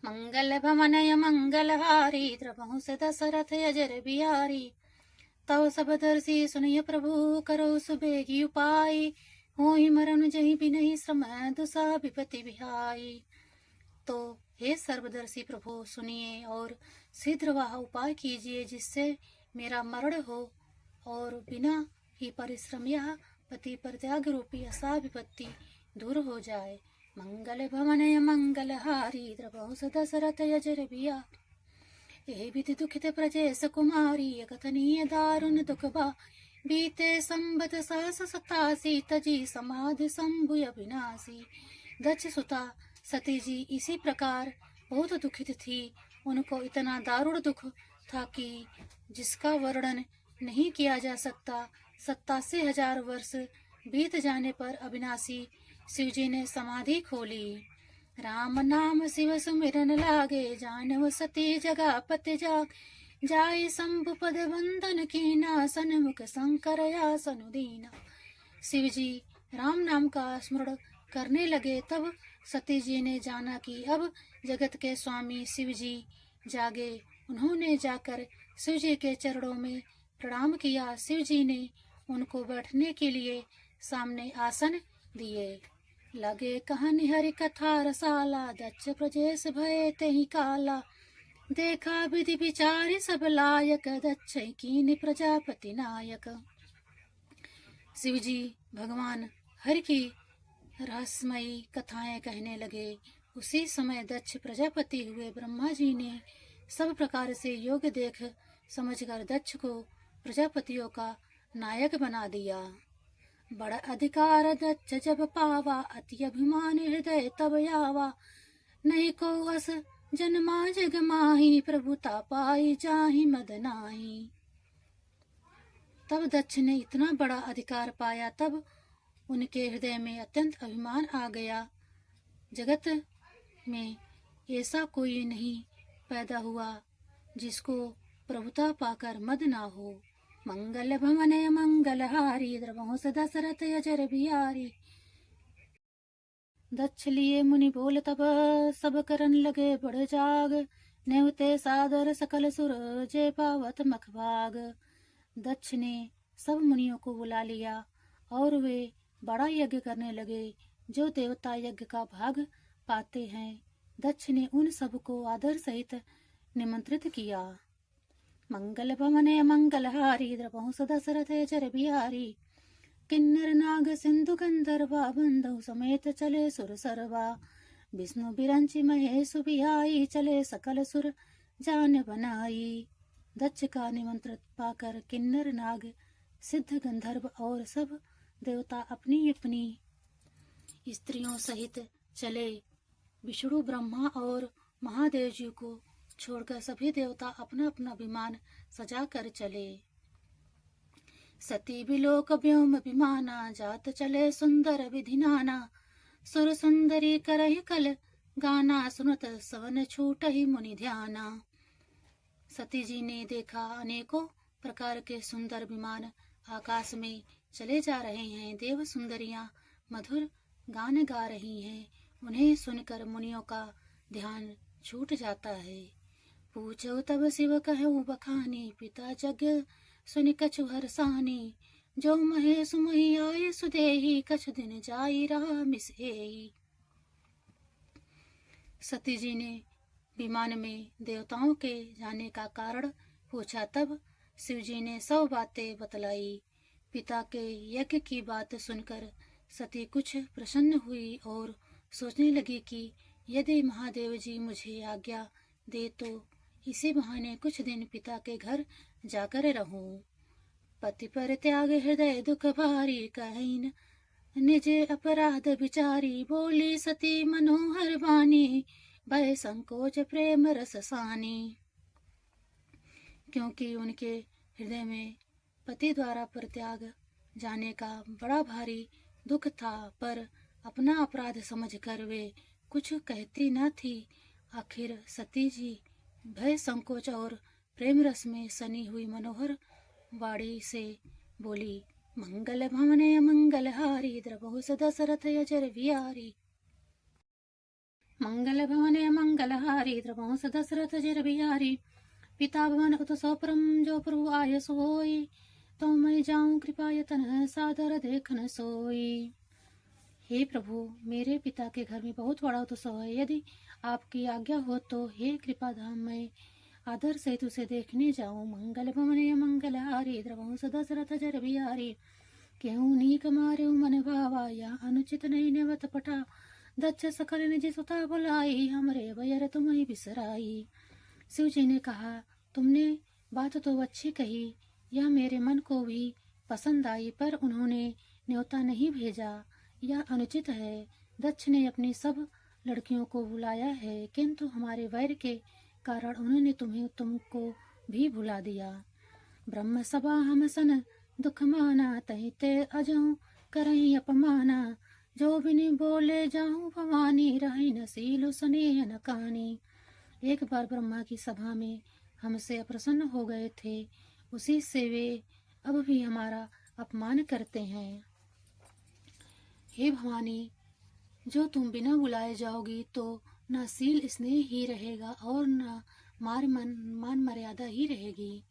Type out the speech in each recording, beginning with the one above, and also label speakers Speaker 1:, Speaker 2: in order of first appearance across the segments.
Speaker 1: मंगल भवनय मंगलहारी द्रवहु स दशरथ अजर बिहारी। तव सब दर्शी सुनिय प्रभु करो सुबेगी उपाय। होई मरण जहि बिनहि श्रम दुसा विपति बिहाई। तो हे सर्वदर्शी प्रभु सुनिए और शीघ्र वह उपाय कीजिए जिससे मेरा मरण हो और बिना ही परिश्रम यह पति परित्याग रूपी असा विपत्ति दूर हो जाए। मंगल भवनय मंगलहारी द्रवहु स दशरथ अजर बिहारी। यही विधि दुखित प्रजेश कुमारी अकथनीय दारुण दुख बा। बीते संबत सहस 87 तजी समाधि शंभु अविनाशी। दक्ष सुता सती जी इसी प्रकार बहुत दुखित थी। उनको इतना दारुण दुख था कि जिसका वर्णन नहीं किया जा सकता। 87,000 वर्ष बीत जाने पर अविनाशी शिवजी ने समाधि खोली। राम नाम शिव सुमिरन लागे जानव सती जगा पति जाग। जाय शंभु पद वंदन कीना सन्मुख शंकर आसन दीना। शिव जी राम नाम का स्मरण करने लगे तब सती जी ने जाना कि अब जगत के स्वामी शिव जी जागे। उन्होंने जाकर शिव जी के चरणों में प्रणाम किया। शिव जी ने उनको बैठने के लिए सामने आसन दिए। लगे कहानी हरि कथा रसाला दक्ष प्रजेश भय तेहि काला। देखा विधि विचारी सब लायक दक्ष कीन प्रजापति नायक। शिव जी भगवान हरि की रहस्यमयी कथाएं कहने लगे। उसी समय दक्ष प्रजापति हुए। ब्रह्मा जी ने सब प्रकार से योग्य देख समझकर दक्ष को प्रजापतियों का नायक बना दिया। बड़ा अधिकार दक्ष जब पावा अति अभिमान हृदय तब आवा। नहीं को अस जन्मा जग माही प्रभुता पाई जाहि मद नाही। तब दक्ष ने इतना बड़ा अधिकार पाया तब उनके हृदय में अत्यंत अभिमान आ गया। जगत में ऐसा कोई नहीं पैदा हुआ जिसको प्रभुता पाकर मद ना हो। मंगल भवनय मंगलहारी द्रवहु स दशरथ अजर बिहारी। दक्ष लिए मुनि बोल तब सब करन लगे बड़ जाग। नेवते सादर सकल सुर जे पावत मखभाग। दक्ष ने सब मुनियों को बुला लिया और वे बड़ा यज्ञ करने लगे जो देवता यज्ञ का भाग पाते हैं। दक्ष ने उन सब को आदर सहित निमंत्रित किया। मंगल भवनय मंगलहारी द्रवहु स दशरथ अजर बिहारी। किन्नर नाग सिंधु गंधर्वा बंधु समेत चले सुर सरवा। विष्णु बिरंची महेश बिहाई चले सकल सुर जान बनाई। दक्ष का निमंत्रण पाकर किन्नर नाग सिद्ध गंधर्व और सब देवता अपनी अपनी स्त्रियों सहित चले। विष्णु ब्रह्मा और महादेव जी को छोड़कर सभी देवता अपना अपना विमान सजा कर चले। सती बिलोक व्योम विमाना जात चले सुंदर विधि नाना। सुर सुंदरी करहि कल गाना सुनत सवन छूटहि मुनि ध्याना। सती जी ने देखा अनेकों प्रकार के सुंदर विमान आकाश में चले जा रहे हैं। देव सुंदरियां मधुर गान गा रही हैं। उन्हें सुनकर मुनियों का ध्यान छूट जाता है। पूछो तब शिव कहूँ बखानी पिता जग सुनि कछु हरसानी। जो महेश मुहि आए सुदेही कछु दिन जाई रहा मिसेही। सती जी ने विमान में देवताओं के जाने का कारण पूछा तब शिव जी ने सब बातें बतलाई। पिता के यज्ञ की बात सुनकर सती कुछ प्रसन्न हुई और सोचने लगी कि यदि महादेव जी मुझे आज्ञा दे तो इसी बहाने कुछ दिन पिता के घर जाकर रहूं। पति पर त्याग हृदय दुख भारी कहीन निज अपराध विचारी। बोली सती मनोहर वाणी भय संकोच प्रेम रस सानी। क्योंकि उनके हृदय में पति द्वारा परित्याग जाने का बड़ा भारी दुख था पर अपना अपराध समझकर वे कुछ कहती न थी। आखिर सती जी भय संकोच और प्रेम रस में सनी हुई मनोहर वाणी से बोली। मंगल भवनय मंगलहारी द्रवहु स दशरथ अजर बिहारी। मंगल भवने मंगलहारी द्रवंस दशरथ जर बिहारी पिता भवन उत सोपरम जो प्रभु आय सोई तो मैं जाऊं कृपा यतन सादर देखन सोई। हे प्रभु, मेरे पिता के घर में बहुत बड़ा उत्सव है। यदि आपकी आज्ञा हो तो हे कृपा धाम में आदर से तुसे देखने जाऊं। मंगल भवने मंगलहारी द्रवंस दशरथ जर बिहारी केहूँ नीक मारे मन भावा या अनुचित नहीं नेवत पटा दच्छ सकल निज सुता बुलाई हमरे भयर तुम ही बिसराई। शिव जी ने कहा, तुमने बात तो अच्छी कही, यह मेरे मन को भी पसंद आई, पर उन्होंने न्योता नहीं भेजा, यह अनुचित है। दक्ष ने अपनी सब लड़कियों को बुलाया है, किंतु हमारे वैर के कारण उन्होंने तुमको भी भुला दिया। ब्रह्म सभा हम सन दुख माना तही ते अजहूं करही अपमाना जो बिनि बोले जाऊं भवानी रही नसील स्नेह न कहानी। एक बार ब्रह्मा की सभा में हमसे अप्रसन्न हो गए थे, उसी से वे अब भी हमारा अपमान करते हैं। हे भवानी, जो तुम बिना बुलाए जाओगी तो न शील स्नेह ही रहेगा और न मान मर्यादा ही रहेगी।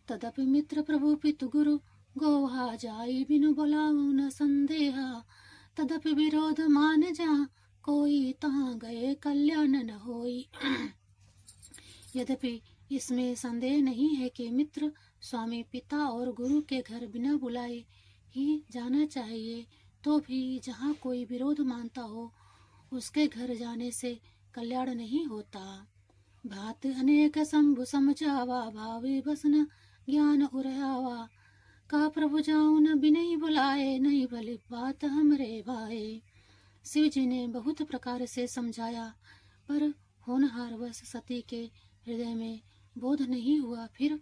Speaker 1: तदपि मित्र प्रभु पितु गुरु गोहा जाई बिनु बुलाऊ न संदेहा तदपि विरोध मान जा कोई तहाँ गए कल्याण न होई। यद्यपि इसमें संदेह नहीं है कि मित्र, स्वामी, पिता और गुरु के घर बिना बुलाए ही जाना चाहिए, तो भी जहाँ कोई विरोध मानता हो उसके घर जाने से कल्याण नहीं होता। भात अनेक शंभु समझावा भावे बसन ज्ञान उरहावा का प्रभु जाऊं न बिनई बुलाए नहीं भली बात हमरे भाए। शिव जी ने बहुत प्रकार से समझाया, पर होनहार वश सती के हृदय में बोध नहीं हुआ। फिर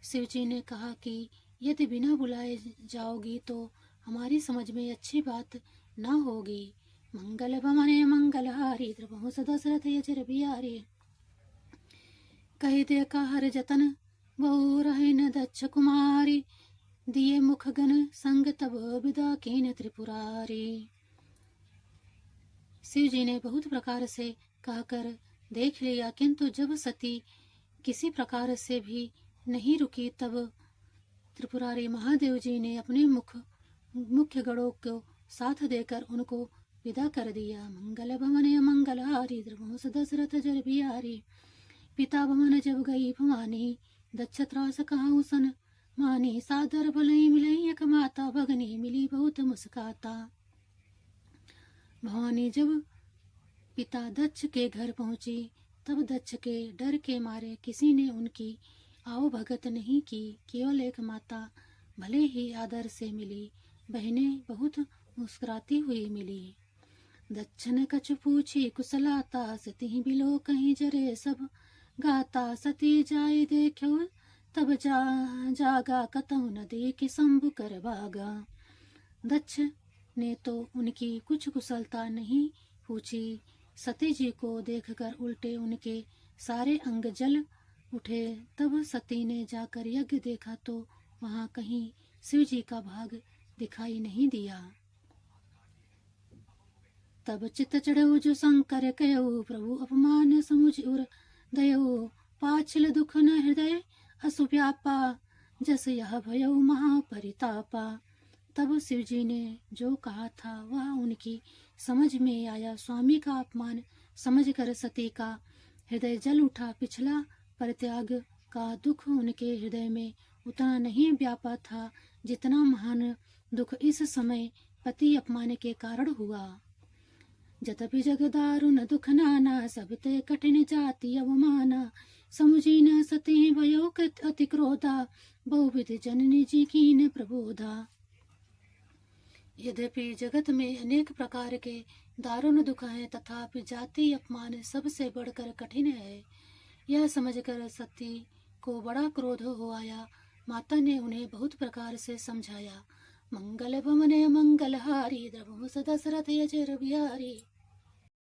Speaker 1: शिव जी ने कहा कि यदि बिना बुलाए जाओगी तो हमारी समझ में अच्छी बात न होगी। मंगल भवने मंगलहारी द्रवहु दशरथ यजर बिहारी कही दे का हर जतन बहु रहे न दक्ष कुमारी दिए मुख गण संग तब विदा कीन त्रिपुरारी। शिव जी ने बहुत प्रकार से कहकर देख लिया, किंतु जब सती किसी प्रकार से भी नहीं रुकी तब त्रिपुरारी महादेव जी ने अपने मुख्य गणों को साथ देकर उनको विदा कर दिया। मंगल भवन मंगलहारी द्रवंस दशरथ जर बिहारी पिता भवन जब गई भवानी दक्ष त्रास कहाऊ सन मानी सादर भलई मिलई एक माता भगनी मिली बहुत मुस्काता। भवानी जब पिता दक्ष के घर पहुंची तब दक्ष के डर के मारे किसी ने उनकी आओ भगत नहीं की, केवल एक माता भले ही आदर से मिली, बहनें बहुत मुस्कुराती हुई मिली। दक्ष ने कछु पूछी कुशलाता सती बिलो कहीं जरे सब गाता सती जाय देखो तब जागा कतहु न देख शंभु कर भागा। दक्ष ने तो उनकी कुछ कुशलता नहीं पूछी, सती जी को देखकर उल्टे उनके सारे अंग जल उठे। तब सती ने जाकर यज्ञ देखा तो वहां कहीं शिव जी का भाग दिखाई नहीं दिया। तब चित चढ़ऊ जो शंकर कहो प्रभु अपमान समुझ उर दयो पाछल दुख न हृदय असुव्यापा जस यह भयो महापरितापा। तब शिव जी ने जो कहा था वह उनकी समझ में आया। स्वामी का अपमान समझकर सती का हृदय जल उठा। पिछला परित्याग का दुख उनके हृदय में उतना नहीं व्यापा था जितना महान दुख इस समय पति अपमान के कारण हुआ। जतपि जग दारुण दुख नाना सबते कठिन जाति अवमाना समुझी न सती भयो अति क्रोधा बहुविध जननी जी कीन प्रबोधा। यद्यपि जगत में अनेक प्रकार के दारुण दुख हैं, तथापि जाति अपमान सबसे बढ़कर कठिन है। यह समझकर सती को बड़ा क्रोध हो आया। माता ने उन्हें बहुत प्रकार से समझाया। मंगल भवने मंगलहारी द्रवहु दशरथ यजर बिहारी